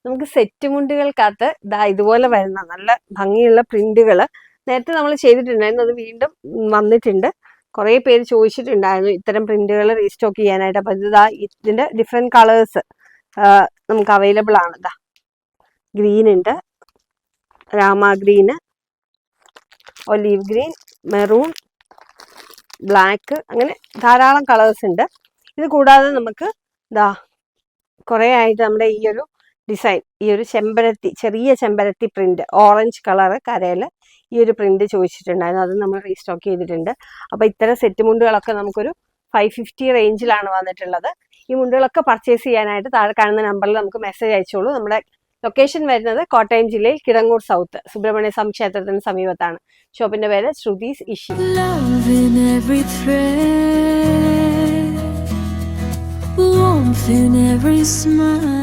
നമുക്ക് സെറ്റ് മുണ്ടുകൾക്കകത്ത് ഇതുപോലെ വരുന്ന നല്ല ഭംഗിയുള്ള പ്രിന്റുകൾ നേരത്തെ നമ്മൾ ചെയ്തിട്ടുണ്ടായിരുന്നു, അത് വീണ്ടും വന്നിട്ടുണ്ട്. കുറേ പേര് ചോദിച്ചിട്ടുണ്ടായിരുന്നു ഇത്തരം പ്രിന്റുകൾ റീസ്റ്റോക്ക് ചെയ്യാനായിട്ട്. അപ്പം ഇതിന്റെ ഡിഫറെന്റ് കളേഴ്സ് നമുക്ക് അവൈലബിൾ ആണ്. ഗ്രീൻ ഉണ്ട്, Rama green, olive green, maroon, black, അങ്ങനെ ധാരാളം കളേഴ്സ് ഉണ്ട്. ഇത് കൂടാതെ നമുക്ക് കുറേ ആയിട്ട് നമ്മുടെ ഈ ഒരു ഡിസൈൻ, ഈ ഒരു ചെമ്പരത്തി, ചെറിയ ചെമ്പരത്തി പ്രിന്റ്, ഓറഞ്ച് കളറ് കരയിൽ ഈ ഒരു പ്രിന്റ് ചോദിച്ചിട്ടുണ്ടായിരുന്നു, അത് നമ്മൾ റീസ്റ്റോക്ക് ചെയ്തിട്ടുണ്ട്. അപ്പോൾ ഇത്തരം സെറ്റ് മുണ്ടുകളൊക്കെ നമുക്കൊരു 550 റേഞ്ചിലാണ് വന്നിട്ടുള്ളത്. ഈ മുണ്ടുകളൊക്കെ പർച്ചേസ് ചെയ്യാനായിട്ട് താഴെ കാണുന്ന നമ്പറിൽ നമുക്ക് മെസ്സേജ് അയച്ചോളൂ. നമ്മുടെ ലൊക്കേഷൻ വരുന്നത് കോട്ടയം ജില്ലയിൽ കിടങ്ങൂർ സൗത്ത് സുബ്രഹ്മണ്യ സ്വാമി ക്ഷേത്രത്തിന് സമീപത്താണ്. ഷോപ്പിന്റെ പേര് Shruthi's ഇഷി. Warmth in every smile.